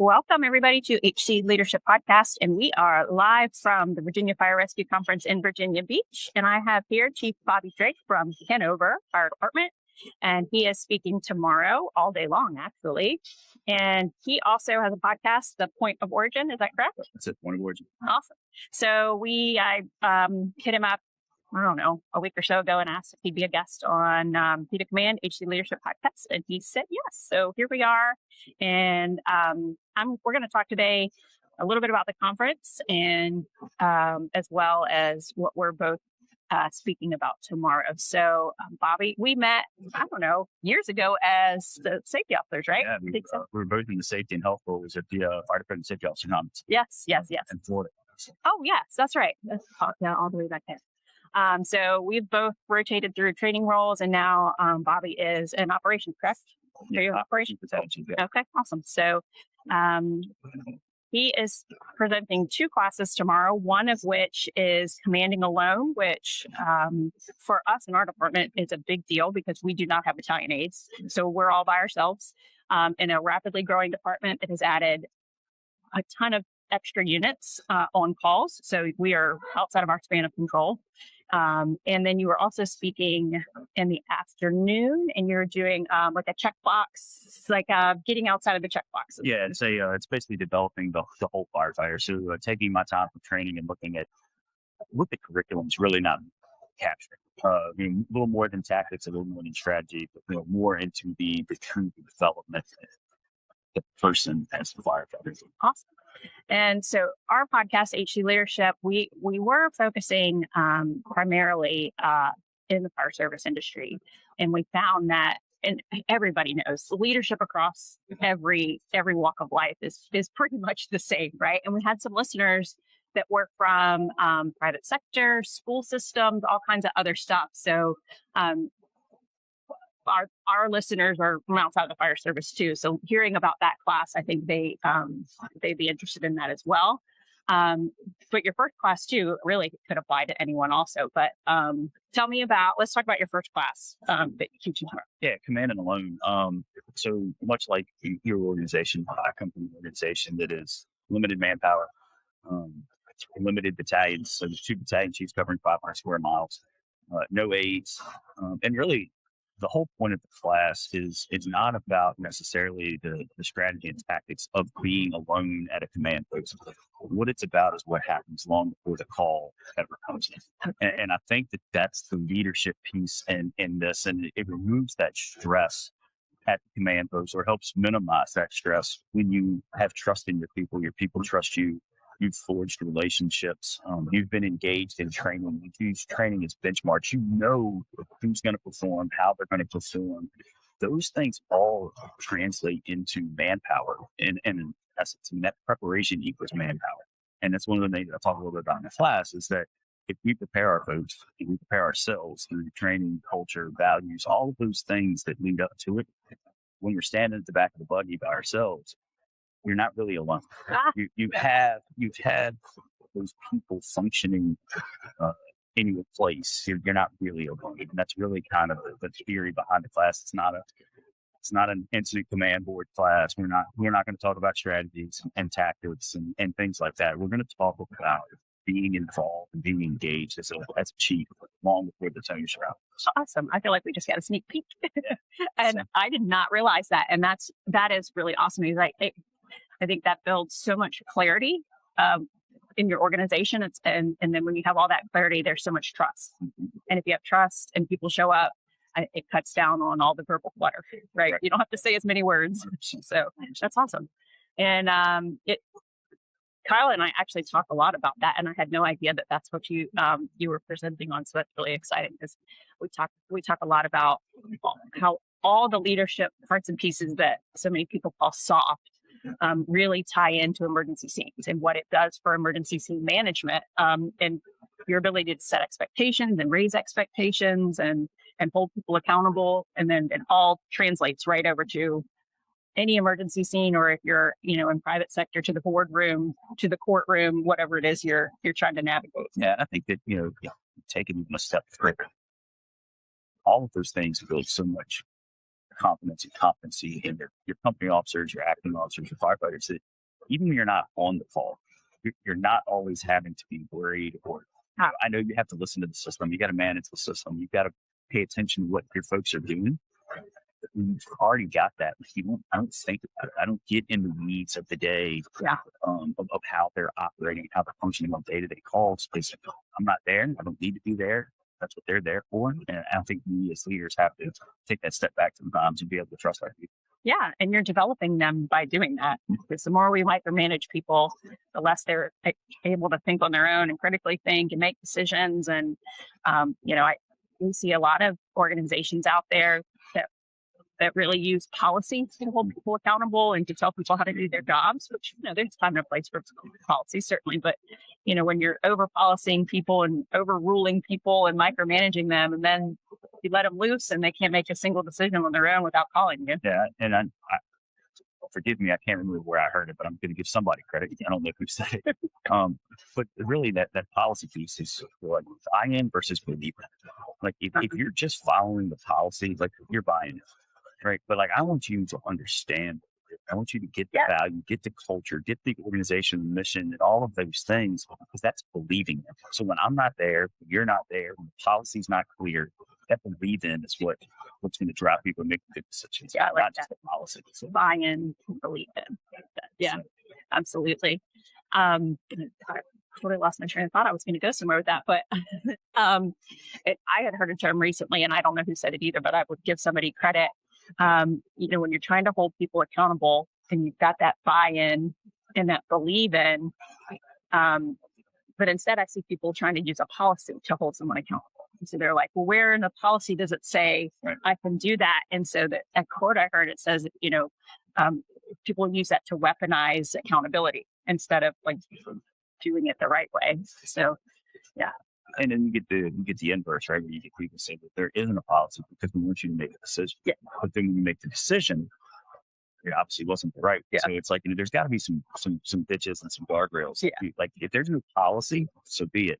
Welcome, everybody, to HC Leadership Podcast, and we are live from the Virginia Fire Rescue Conference in Virginia Beach, and I have here Chief Bobby Drake from Hanover Fire Department, and he is speaking tomorrow all day long, actually, and he also has a podcast, The Point of Origin. Is that correct? That's it, Point of Origin. Awesome. So I hit him up, I don't know, a week or so ago and asked if he'd be a guest on P to Command HC Leadership Podcast, and he said yes. So here we are, and we're going to talk today a little bit about the conference and as well as what we're both speaking about tomorrow. So, Bobby, we met, I don't know, years ago as the safety officers, right? Yeah, we were both in the safety and health roles at the Fire Department Safety Officer Conference. Yes. In Florida. Oh, yes, that's right. That's all the way back then. So we've both rotated through training roles, and now Bobby is in operations, correct? Yeah, operations. Yeah. Okay, awesome. So he is presenting two classes tomorrow, one of which is commanding alone, which for us in our department is a big deal because we do not have battalion aides. So we're all by ourselves in a rapidly growing department that has added a ton of extra units on calls. So we are outside of our span of control. And then you were also speaking in the afternoon, and you're doing like a checkbox, like getting outside of the checkboxes. Yeah, it's basically developing the whole firefighter. So taking my time for training and looking at what the curriculum is really not capturing. A little more than tactics, a little more than strategy, but more into the true development of the person as the firefighter. Awesome. And so our podcast, HC Leadership, we were focusing primarily in the fire service industry. And we found that, and everybody knows, leadership across every walk of life is pretty much the same, right? And we had some listeners that work from private sector, school systems, all kinds of other stuff. So our listeners are from outside of the fire service too. So hearing about that class, I think they'd be interested in that as well. But your first class too really could apply to anyone also. But let's talk about your first class that you teach tomorrow. Yeah, command and alone. So much like your organization, I come from an organization that is limited manpower, limited battalions. So there's 2 battalion chiefs covering 500 square miles, no aides, and really, the whole point of the class is not about necessarily the strategy and tactics of being alone at a command post. What it's about is what happens long before the call ever comes in. And I think that's the leadership piece in this, and it removes that stress at the command post, or helps minimize that stress when you have trust in your people trust you. You've forged relationships. You've been engaged in training. You've used training as benchmarks. You know who's going to perform, how they're going to perform. Those things all translate into manpower. And in essence, net preparation equals manpower. And that's one of the things that I talk a little bit about in the class, is that if we prepare our folks, if we prepare ourselves through training, culture, values, all of those things that lead up to it, when we're standing at the back of the buggy by ourselves, you're not really alone. You've had those people functioning in your place. You're not really alone. And that's really kind of the theory behind the class. It's not an incident command board class. We're not going to talk about strategies and tactics and things like that. We're going to talk about being involved and being engaged as a chief long before the tone shroud. Awesome. I feel like we just got a sneak peek. And I did not realize that. And that is really awesome. I think that builds so much clarity in your organization. And then when you have all that clarity, there's so much trust. And if you have trust and people show up, it cuts down on all the verbal clutter, right? You don't have to say as many words. So that's awesome. And Kyle and I actually talk a lot about that, and I had no idea that that's what you were presenting on. So that's really exciting, because we talk a lot about how all the leadership parts and pieces that so many people call soft really tie into emergency scenes and what it does for emergency scene management, and your ability to set expectations and raise expectations and hold people accountable, and then it all translates right over to any emergency scene, or if you're in private sector, to the boardroom, to the courtroom, whatever it is you're trying to navigate. Yeah, I think that taking even a step further, all of those things build so much competence and competency in your company officers, your acting officers, your firefighters, that even when you're not on the call, you're not always having to be worried or, I know you have to listen to the system. You got to manage the system. You've got to pay attention to what your folks are doing. We've already got that. I don't think about it. I don't get in the weeds of the day of how they're operating, how they're functioning on day-to-day calls, because I'm not there. I don't need to be there. That's what they're there for. And I don't think we as leaders have to take that step back sometimes and be able to trust our people. Yeah, and you're developing them by doing that. Because the more we micromanage people, the less they're able to think on their own and critically think and make decisions. And we see a lot of organizations out there that really use policy to hold people accountable and to tell people how to do their jobs, which, there's time and a place for policy, certainly. But, when you're over policing people and overruling people and micromanaging them, and then you let them loose and they can't make a single decision on their own without calling you. Yeah. And I forgive me, I can't remember where I heard it, but I'm going to give somebody credit. I don't know who said it. But really that policy piece is like buy-in versus believe. Like if you're just following the policy, like you're buying it. Right. But like, I want you to understand, I want you to get the value, get the culture, get the organization mission and all of those things, because that's believing it. So when I'm not there, when you're not there, when the policy's not clear, that believe in is what's going to drive people to make good decisions. Yeah, I like not that. Just the policy. So, buy in, believe in. Yeah, absolutely. I totally lost my train of thought. I was going to go somewhere with that, but I had heard a term recently, and I don't know who said it either, but I would give somebody credit. When you're trying to hold people accountable and you've got that buy-in and that believe in, but instead I see people trying to use a policy to hold someone accountable. And so they're like, well, where in the policy does it say I can do that? And so that a quote I heard, it says, people use that to weaponize accountability instead of like doing it the right way. So, yeah. And then you get the inverse, right? Where you get people say that there isn't a policy because we want you to make a decision. Yeah. But then when you make the decision, it obviously wasn't right. Yeah. So it's like, there's got to be some ditches and some guardrails. Yeah. Like if there's no policy, so be it.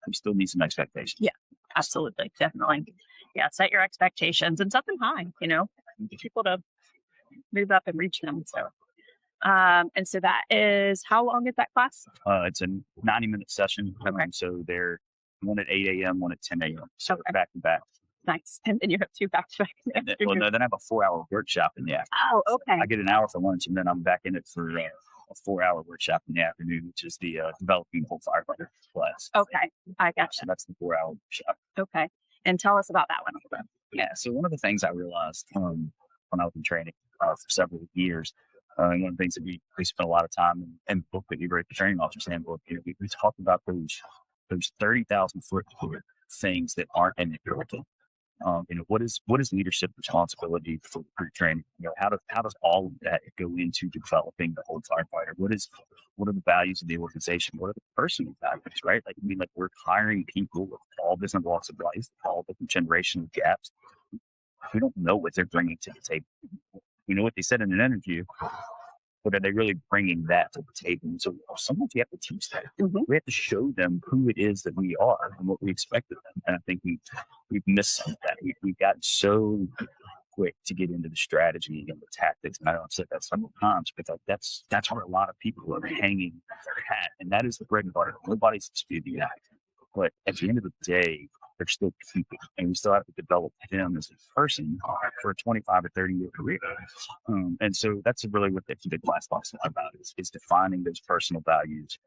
You still need some expectations. Yeah, absolutely. Definitely. Yeah. Set your expectations and set them high, get people to move up and reach them. So, and so that is, how long is that class? It's a 90-minute session. Okay. So they're one at 8 a.m., one at 10 a.m. So back to back. Nice. And then you have two back to back. Well, no, then I have a 4-hour workshop in the afternoon. Oh, okay. So I get an hour for lunch, and then I'm back in it for a 4-hour workshop in the afternoon, which is the developing whole firefighter class. Okay, I gotcha. So that's the 4-hour workshop. Okay, and tell us about that one. Yeah. So one of the things I realized when I was in training for several years, and one of the things that we spent a lot of time in the book that we wrote, the training officer's handbook, we talked about those 30,000 foot things that aren't in the curriculum. What is leadership responsibility for training? How does all of that go into developing the whole firefighter? What are the values of the organization? What are the personal values, right? Like we're hiring people with all different walks of life, all different generational gaps. We don't know what they're bringing to the table. We know what they said in an interview, but are they really bringing that to the table? And so sometimes we have to teach that. Mm-hmm. We have to show them who it is that we are and what we expect of them. And I think we've missed some of that. We've gotten so quick to get into the strategy and the tactics. And I've said that several times, but that's where a lot of people are hanging their hat. And that is the bread and butter. Nobody's disputing that. But at the end of the day, they're still people, and we still have to develop them as a person for a 25 or 30-year career. And so that's really what the class talks about is defining those personal values.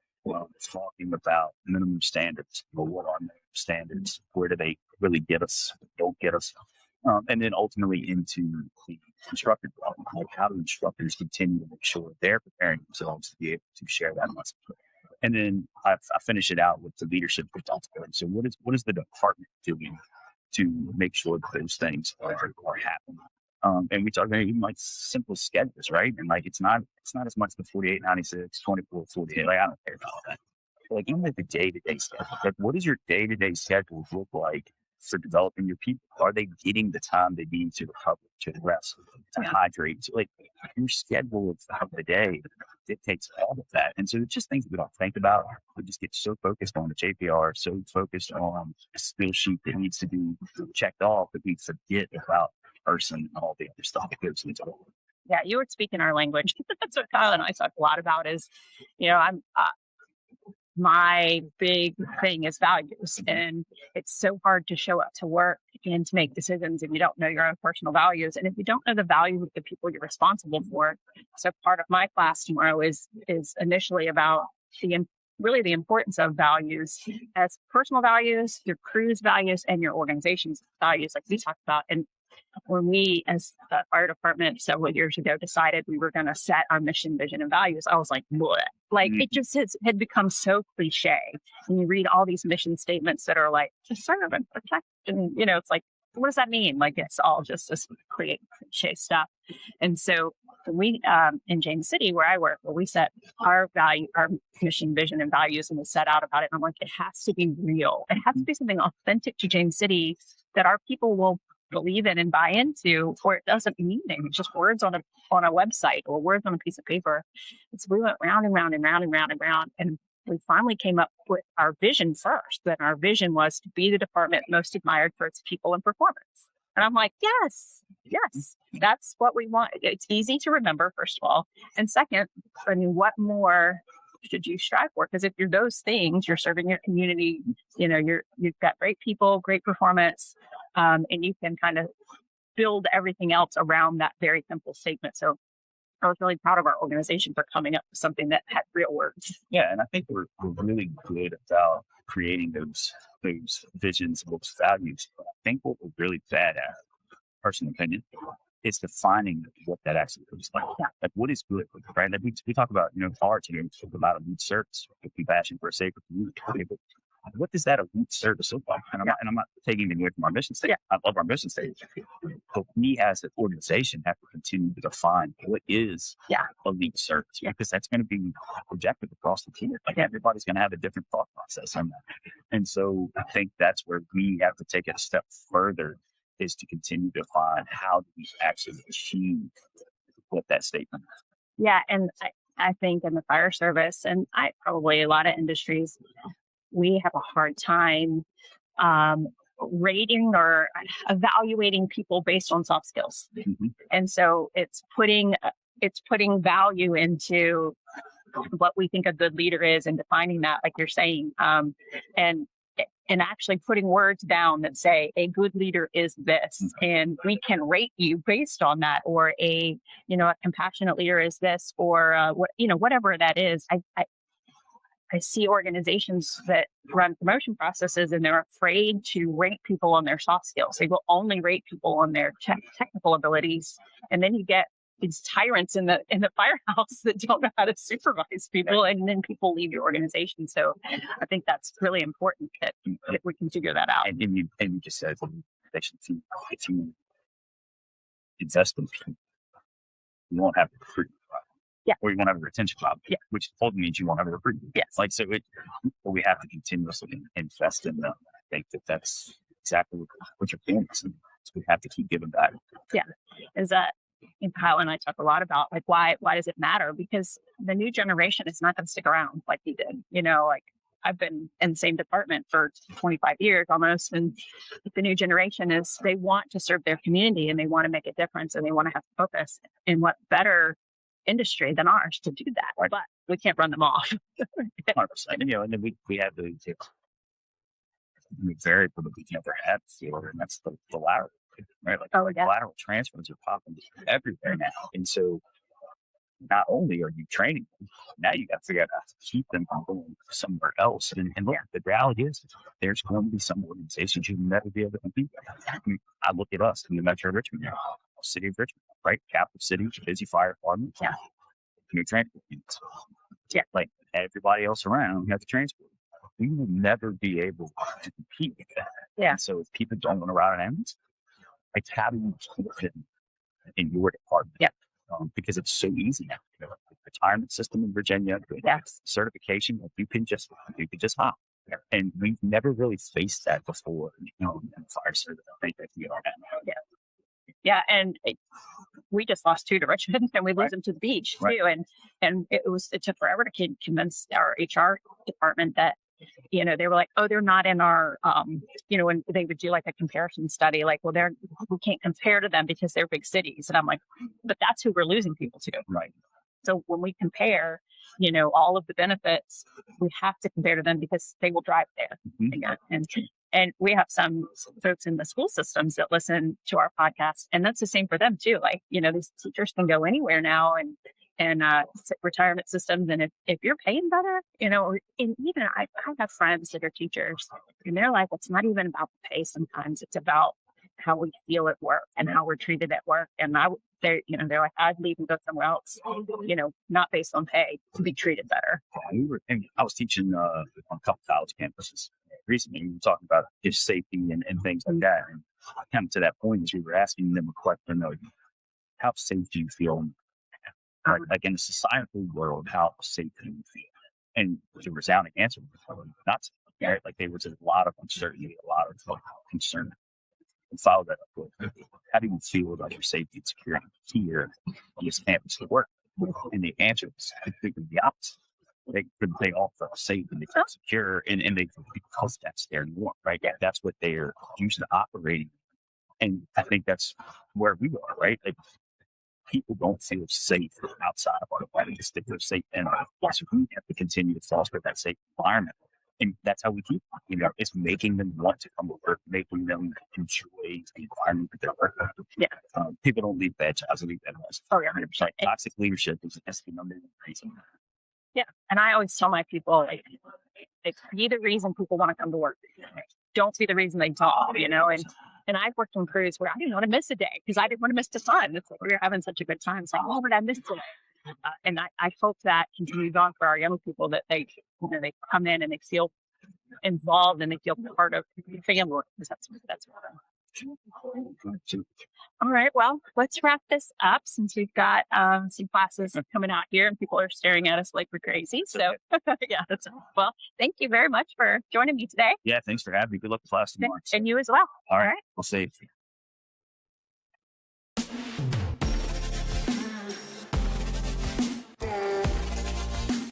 Talking about minimum standards. What are minimum standards? Where do they really get us? Don't get us? And then ultimately into the instructor development. Like, how do instructors continue to make sure they're preparing themselves to be able to share that message? And then I finish it out with the leadership responsibility. So what is the department doing to make sure that those things are happening? And we talk about even like simple schedules, right? And like it's not as much the 48-96, 24-48. Like I don't care about that. But like even like the day-to-day schedule. Like what does your day-to-day schedule look like for developing your people? Are they getting the time they need to recover, to rest, to hydrate? So like your schedule of the day dictates all of that. And so it's just things that we don't think about. We just get so focused on the JPR, so focused on a skill sheet that needs to be checked off that we forget about person and all the other stuff that goes into it. Yeah, you were speaking our language. That's what Kyle and I talk a lot about is, I'm my big thing is values. And it's so hard to show up to work and to make decisions if you don't know your own personal values. And if you don't know the values of the people you're responsible for. So part of my class tomorrow is initially about really the importance of values as personal values, your crew's values, and your organization's values, like we talked about. And when we, as the fire department several years ago, decided we were going to set our mission, vision, and values, I was like, bleh. Like it just had become so cliche. And you read all these mission statements that are like, to serve and protect. And, it's like, what does that mean? Like, it's all just this cliche stuff. And so we, in James City, where I work, where we set our mission, vision, and values, and we set out about it. And I'm like, it has to be real. It has to be something authentic to James City that our people will believe in and buy into, or it doesn't mean anything. It's just words on a website or words on a piece of paper. And so we went round and round and round and round and round, and we finally came up with our vision first. Then our vision was to be the department most admired for its people and performance. And I'm like, yes, that's what we want. It's easy to remember, first of all, and second, I mean, what more should you strive for? Because if you're those things, you're serving your community. You've got great people, great performance. And you can kind of build everything else around that very simple statement. So I was really proud of our organization for coming up with something that had real words. Yeah, and I think we're really good about creating those visions, those values. But I think what we're really bad at, personal opinion, is defining what that actually looks like. Yeah. Like what is good, right? Like we talk about, art here, we talk about elite service, compassion for a safer community. But what does that elite service look like? And I'm not taking anything away from our mission statement. I love our mission statement. But we as an organization have to continue to define what is elite service, because that's going to be projected across the team. Like everybody's going to have a different thought process on that. And so I think that's where we have to take it a step further, is to continue to define how do we actually achieve what that statement is. Yeah, and I think in the fire service, and probably a lot of industries, we have a hard time rating or evaluating people based on soft skills. Mm-hmm. And so it's putting value into what we think a good leader is and defining that, like you're saying, and actually putting words down that say a good leader is this, and we can rate you based on that, or a compassionate leader is this, or whatever that is. I see organizations that run promotion processes and they're afraid to rate people on their soft skills. They will only rate people on their technical abilities. And then you get these tyrants in the firehouse that don't know how to supervise people, and then people leave your organization. So I think that's really important that we can figure that out. And you just said they should invest in people. You won't have recruitment problem. Yeah. Or you won't have a retention problem. Yeah. Which ultimately means you won't have a recruitment. Yes. But we have to continuously invest in them. I think that's exactly what you're doing. So we have to keep giving back. Yeah. Is that Kyle and I talk a lot about, like, why does it matter? Because the new generation is not going to stick around like we did. I've been in the same department for 25 years almost. And the new generation they want to serve their community, and they want to make a difference, and they want to have purpose. And what better industry than ours to do that? Right. But we can't run them off. 100%. And then we have the variable that we never had before, and that's the lateral, right? Lateral transfers are popping everywhere now. And so not only are you training them, now you got to figure out how to keep them from going somewhere else. And look, the reality is there's going to be some organizations you'll never be able to compete with. I mean, I look at us in the Metro Richmond area, city of Richmond, right? Capital city, busy fire department, new transport units. Yeah. Like everybody else around, you have to transport. We will never be able to compete with that. Yeah. And so if people don't want to ride an ambulance, like how do you keep it in your department? Yeah. Because it's so easy now. The retirement system in Virginia, certification, you can just hop. And we've never really faced that before, in the fire service. I think that we are now. Yeah. Yeah, and we just lost 2 to Richmond, and we lose them to the beach too. And it took forever to convince our HR department that they were like, oh, they're not in our, when they would do like a comparison study, like, well, we can't compare to them because they're big cities. And I'm like, but that's who we're losing people to. Right. So when we compare, all of the benefits, we have to compare to them because they will drive there. And we have some folks in the school systems that listen to our podcast, and that's the same for them too. Like, these teachers can go anywhere now and retirement systems. And if you're paying better, and even I have friends that are teachers, and they're like, it's not even about the pay sometimes. It's about how we feel at work and how we're treated at work. And they're like, I'd leave and go somewhere else, not based on pay, to be treated better. And I was teaching on a couple college campuses recently. We were talking about just safety and things like that. And I came to that point as we were asking them a question, like, how safe do you feel? Like in a societal world, how safe do you feel? And the resounding answer was not safe. Right? Like there was a lot of uncertainty, a lot of concern. And follow that up with, how do you feel about your safety and security here on this campus to work? And the answer is completely the opposite. They all feel safe and they feel secure, and they because that's their norm, right? Yeah. That's what they're used to operating. And I think that's where we are, right? Like people don't feel safe outside of our environment. They feel safe in our classroom. We have to continue to foster that safe environment. And that's how we keep, it's making them want to come to work, making them enjoy the environment that they're working in. Yeah. People don't leave bad jobs, leave bad lives. Oh, yeah, 100%. Toxic leadership is the number one reason. Yeah. And I always tell my people, like, be the reason people want to come to work. Don't be the reason they talk, And I've worked on crews where I didn't want to miss a day because I didn't want to miss the fun. It's like we were having such a good time. It's like, oh, but I missed it. And I hope that continues on for our young people, that they come in and they feel involved and they feel part of the family. That's all right. Well, let's wrap this up since we've got some classes coming out here and people are staring at us like we're crazy. So yeah, well, thank you very much for joining me today. Yeah, thanks for having me. Good luck with class tomorrow. And you as well. All right. We'll see you.